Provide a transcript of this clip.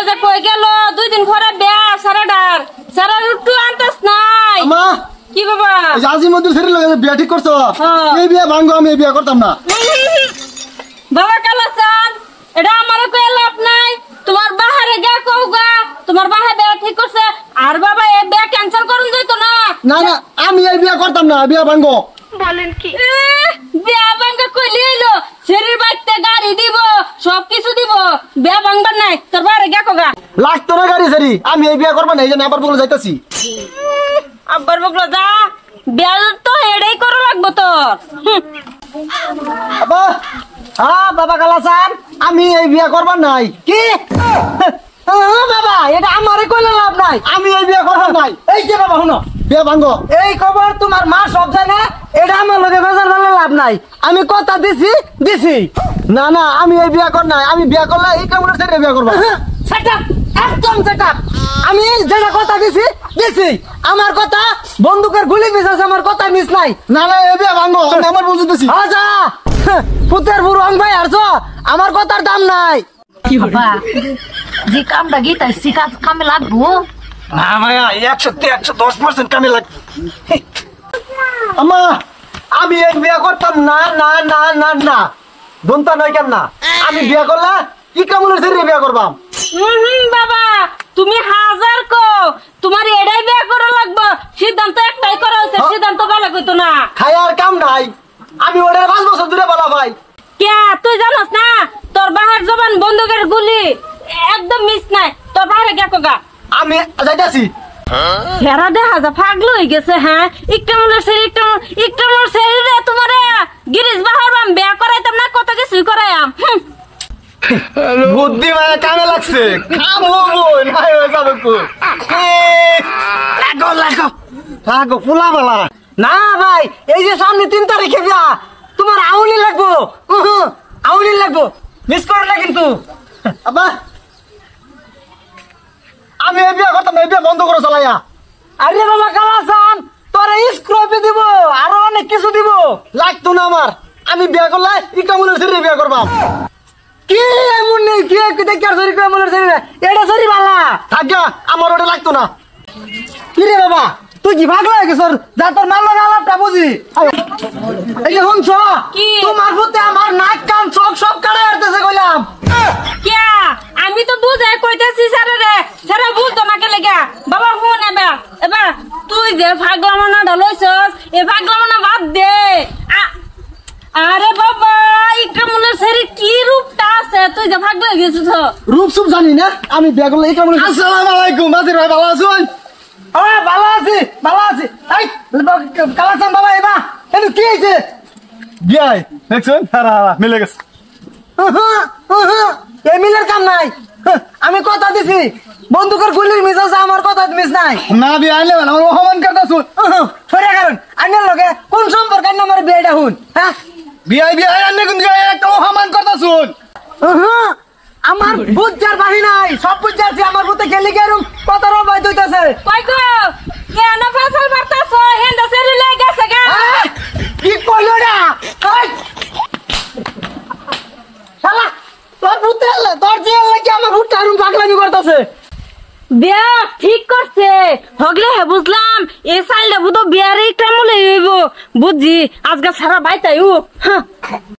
যে কই গেল 2 দিন পরে বিয়া সারাডার সারা রুটু আনতাস নাই আমা কি বাবা এই আজি মন্দির ছেড়ে লাগে বিয়া ঠিক করছো এই বিয়া ভাঙ্গো আমি এই বিয়া করতাম না বাবা কালাসান এটা আমার কই লাভ নাই তোমার বাহারে গা কওগা তোমার বাহে বিয়া ঠিক করছে আর বাবা এই বিয়া ক্যান্সেল করুন যাইতো না না না আমি এই বিয়া করতাম না বিয়া ভাঙ্গো বলেন কি বিয়া ভাঙ্গা কই লইলো শরীর বাইতে গাড়ি দিব সবকিছু দিব বিয়া ভাঙবার নাই তোর বাহারে গা কওগা লাগতো না গাড়ি সারি আমি এই বিয়া করব না এই যে আবার বলে যাইতাছি আব্বার বকলো যা বিয়া তো এড়াই করা লাগবো তোর আবা হ্যাঁ বাবা কালাসান আমি এই বিয়া করবার নাই কি বাবা এটা আমারে কইলে লাভ নাই আমি এই বিয়া করবার নাই এই যে বাবা শুনো বিয়া ভাঙ্গো এই খবর তোমার মা সব জানে এটা আমার লগে বেজার ভালো লাভ নাই আমি কথা দিছি না না আমি এই বিয়া কর নাই আমি বিয়া করলে এই কামড়ের ছেড়ে বিয়া করব সেটআপ একদম সেটআপ আমি যেটা কথা দিছি আমার কথা বন্দুকের গুলি মিস আমার কথা মিস নাই না না এই বিয়া ভাঙ্গো আমি আমার বুঝতেছি আচ্ছা পুতের বুড়ং ভাই আরছো আমার কথার দাম নাই বাবা যে কামটা গীতা শিকাত কামে লাগবো না মায়া 100% কামে লাগ আমা আমি এই বিয়া করতাম না না না না না দন্তা নয় কেন না আমি বিয়া করলে কি কামড়ের ছেড়ে বিয়া করবাম বাবা তুমি হাজার কো তোমার এটাই বিয়া করা লাগবো সিদ্ধান্ত একটাই করা হয়েছে সিদ্ধান্ত ভালো কইতো না খায়ার কাম নাই আমি ওটা 5 বছর ধরে বলা ভাই কে তুই জানাস না তোর বাহার জবান বন্দুকের গুলি একদম মিস নাই তোর বাহারে কে কগা আমি যাইতাছি সেরা দেখা যা পাগল হয়ে গেছে হ্যাঁ ইকটামুলের শরীরে তোমারে গিরিশ বাহার বাম বিয়া করাইতাম না কত কিছুই করাইয়াম বুদ্ধি মায়া কামে লাগছে কাম হবো নাই হয়ে যাবে কো লাগো ফুলা বালা না ভাই এই যে সামনে 3 তারিখে বিয়া তোমার আউলি লাগবো আউলি লাগবো মিস করলে কিন্তু আবা আমি এই বিয়া করতাম এই বিয়া বন্ধ করে চালাইয়া আরে বাবা কালাসান তোরা স্ক্রপে দিব আরো অনেক কিছু দিব লাগতো না আমার আমি বিয়া করলে ই কামড়ের ছেড়ে বিয়া করবাম কি এমন নেই কি দেখার সরি কমলের সরি এটা সরি বালা থাকা আমার ওটা লাগতো না কি রে বাবা তুই কি ভাগ লাগে স্যার যা তোর মাল লাগা আলাপটা বুঝি এই যে শুনছ কি? তোমার প্রতি আমার নাক কান চোখ সব কাটে আসতেছে কইলাম কে আমি তো বুঝাই কইতাছি স্যার রে স্যার বুঝতো না কে লাগা বাবা ফোন এবার তুই যে পাগলামনা ঢালইছস এ পাগলামনা বাদ দে আরে বাবা ইকরামুলের শরীর কি রূপটা আছে তুই যে পাগল হয়ে গেছিস রূপ সুপ জানি না আমি বিয়া করলে এই কামড়ের আসসালামু আলাইকুম বাজির ভাই ভালো আছেন ভালো আছি এই কালাসান বাবা এবা এনু কি হইছে বিয়াই দেখছেন হারা মিলে গেছে এই মিলের কাম নাই আমি কথা দিছি বন্দুকের গুলির মিস আছে আমার কথা মিস নাই না বিয়া আইলে আমার অপমান করতাছুন সরে কারণ আইনের লগে কোন সম্পর্ক আইন আমার বিয়েটা হুন হ্যাঁ বিয়াই বিয়াই আইলে কিন্তু একটা অপমান করতাছুন আমার বুঝার বাহি নাই সব বুঝারছি আমার বুতে খেলি গেরুম কথারও বাই দইতাছে কই গো কেন ফসল মারতাছ হেন্দা শরীর লাগা গেছে গা কি কইলো না এই শালা তোর বুতে তোর যে লাগি আমার বুটটা রুম পাগলামি করতেছে বিয়া ঠিক করছে হগলে হে বুঝলাম এই সালটা বুতো বিয়ারে ইকরামুল হইব বুঝছি আজকে সারা বাইতাইও